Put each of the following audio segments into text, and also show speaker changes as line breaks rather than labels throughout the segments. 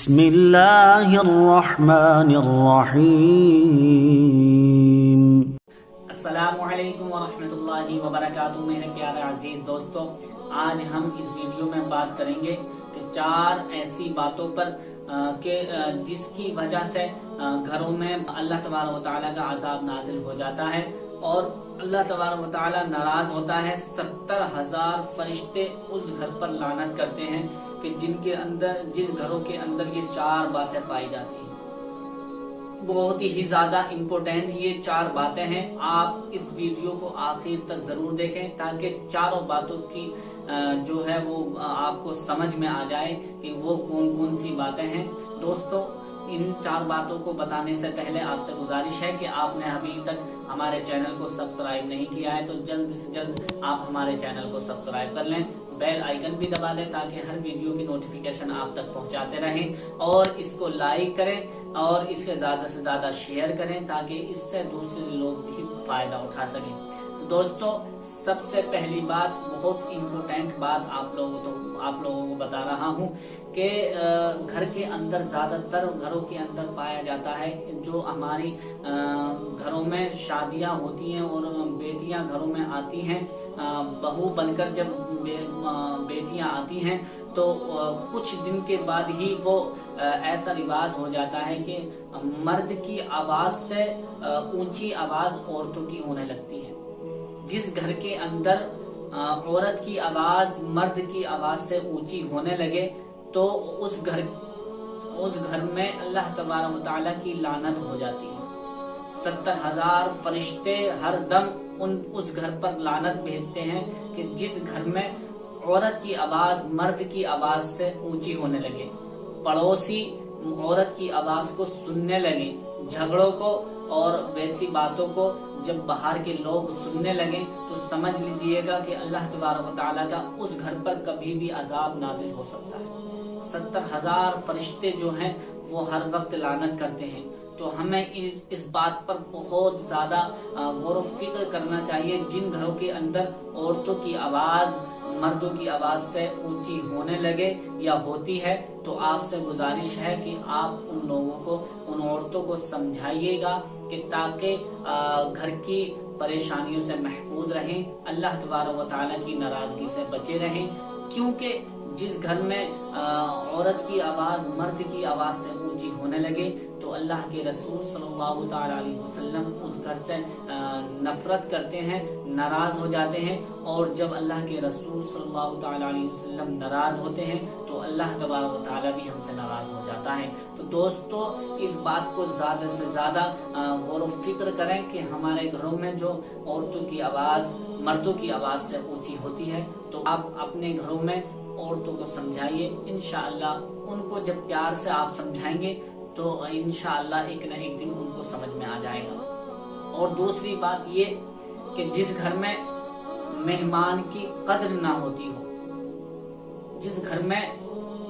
بسم اللہ الرحمن الرحیم۔
السلام علیکم ورحمۃ اللہ وبرکاتہ۔ میرے پیارے عزیز دوستو، آج ہم اس ویڈیو میں بات کریں گے کہ 4 ایسی باتوں پر کہ جس کی وجہ سے گھروں میں اللہ تبارک و تعالیٰ کا عذاب نازل ہو جاتا ہے اور اللہ تبارک و تعالیٰ ناراض ہوتا ہے۔ 70,000 فرشتے اس گھر پر لعنت کرتے ہیں کہ جس گھروں کے اندر یہ 4 باتیں پائی جاتی ہیں۔ بہت ہی زیادہ امپورٹنٹ یہ 4 باتیں ہیں۔ آپ اس ویڈیو کو آخر تک ضرور دیکھیں تاکہ 4 باتوں کی جو ہے وہ آپ کو سمجھ میں آ جائے کہ وہ کون کون سی باتیں ہیں۔ دوستو، ان 4 باتوں کو بتانے سے پہلے آپ سے گزارش ہے کہ آپ نے ابھی تک ہمارے چینل کو سبسکرائب نہیں کیا ہے تو جلد سے جلد آپ ہمارے چینل کو سبسکرائب کر لیں، بیل آئیکن بھی دبا دیں تاکہ ہر ویڈیو کی نوٹیفیکیشن آپ تک پہنچاتے رہیں، اور اس کو لائک کریں اور اس کے زیادہ سے زیادہ شیئر کریں تاکہ اس سے دوسرے لوگ بھی فائدہ اٹھا سکیں۔ تو دوستو، سب سے پہلی بات، بہت امپورٹنٹ بات آپ لوگوں کو بتا رہا ہوں کہ گھر کے اندر زیادہ تر گھروں کے اندر پایا جاتا ہے، جو ہماری گھروں میں شادیاں ہوتی ہیں اور بیٹیاں گھروں میں آتی ہیں، بہو بن کر جب بیٹیاں آتی ہیں تو کچھ دن کے بعد ہی وہ ایسا رواج ہو جاتا ہے کہ مرد کی آواز سے اونچی آواز عورتوں کی ہونے لگتی ہے۔ جس گھر کے اندر عورت کی آواز مرد کی آواز سے اونچی ہونے لگے تو اس گھر میں اللہ تبارک و تعالیٰ کی لعنت ہو جاتی ہے۔ 70,000 فرشتے ہر دم اس گھر پر لعنت بھیجتے ہیں کہ جس گھر میں عورت کی آواز مرد کی آواز سے اونچی ہونے لگے، پڑوسی عورت کی آواز کو سننے لگے، جھگڑوں کو اور ویسی باتوں کو جب باہر کے لوگ سننے لگیں تو سمجھ لیجئے گا کہ اللہ تبارک و تعالیٰ کا اس گھر پر کبھی بھی عذاب نازل ہو سکتا ہے۔ 70,000 فرشتے جو ہیں وہ ہر وقت لعنت کرتے ہیں، تو ہمیں اس بات پر بہت زیادہ غور و فکر کرنا چاہیے۔ جن گھروں کے اندر عورتوں کی آواز مردوں کی آواز سے اونچی ہونے لگے یا ہوتی ہے تو آپ سے گزارش ہے کہ آپ ان عورتوں کو سمجھائیے گا کہ تاکہ گھر کی پریشانیوں سے محفوظ رہیں، اللہ تبارک و تعالیٰ کی ناراضگی سے بچے رہیں، کیونکہ جس گھر میں عورت کی آواز مرد کی آواز سے اونچی ہونے لگے تو اللہ کے رسول صلی اللہ تعالی علیہ وسلم اس گھر سے نفرت کرتے ہیں، ناراض ہو جاتے ہیں، اور جب اللہ کے رسول صلی اللہ تعالی علیہ وسلم ناراض ہوتے ہیں تو اللہ تبارک و تعالی بھی ہم سے ناراض ہو جاتا ہے۔ تو دوستو، اس بات کو زیادہ سے زیادہ غور و فکر کریں کہ ہمارے گھروں میں جو عورتوں کی آواز مردوں کی آواز سے اونچی ہوتی ہے تو آپ اپنے گھروں میں عورتوں کو سمجھائیے۔ انشاءاللہ ان کو جب پیار سے آپ سمجھائیں گے تو انشاءاللہ ایک نہ ایک دن ان کو سمجھ میں آ جائے گا۔ اور دوسری بات یہ کہ جس گھر میں مہمان کی قدر نہ ہوتی ہو، جس گھر میں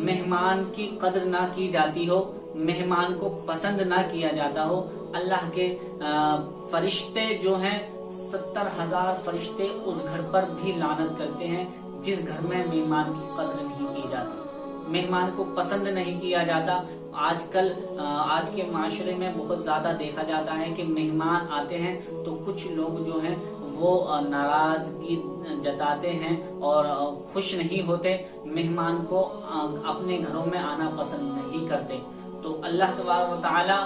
مہمان کی قدر نہ کی جاتی ہو، مہمان کو پسند نہ کیا جاتا ہو، اللہ کے فرشتے جو ہیں 70,000 فرشتے اس گھر پر بھی لعنت کرتے ہیں۔ جس گھر میں مہمان کی قدر نہیں کی جاتی، مہمان کو پسند نہیں کیا جاتا۔ آج کے معاشرے میں بہت زیادہ دیکھا جاتا ہے کہ مہمان آتے ہیں تو کچھ لوگ جو ہیں وہ ناراضگی جتاتے ہیں اور خوش نہیں ہوتے، مہمان کو اپنے گھروں میں آنا پسند نہیں کرتے، تو اللہ تبارک و تعالی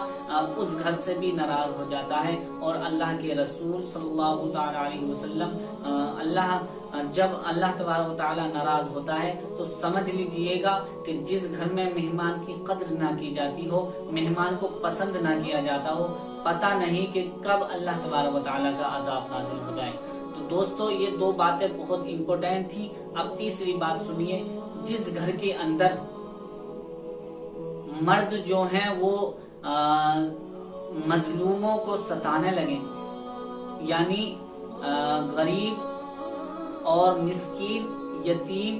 اس گھر سے بھی ناراض ہو جاتا ہے۔ اور اللہ کے رسول صلی اللہ تعالی علیہ وسلم جب اللہ تبارک و تعالی ناراض ہوتا ہے تو سمجھ لیجئے گا کہ جس گھر میں مہمان کی قدر نہ کی جاتی ہو، مہمان کو پسند نہ کیا جاتا ہو، پتہ نہیں کہ کب اللہ تبارک و تعالی کا عذاب نازل ہو جائے۔ تو دوستو، یہ 2 باتیں بہت امپورٹنٹ تھی۔ اب تیسری بات سنیے، جس گھر کے اندر مرد جو ہیں وہ مظلوموں کو ستانے لگیں، یعنی غریب اور مسکین، یتیم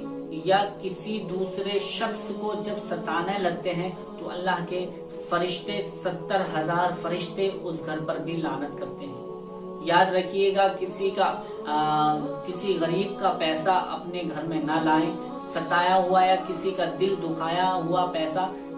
یا کسی دوسرے شخص کو جب ستانے لگتے ہیں تو اللہ کے فرشتے 70,000 فرشتے اس گھر پر بھی لعنت کرتے ہیں۔ یاد رکھیے گا، کسی غریب کا پیسہ اپنے گھر میں نہ لائیں، ستایا ہوا یا کسی کا دل دکھایا ہوا پیسہ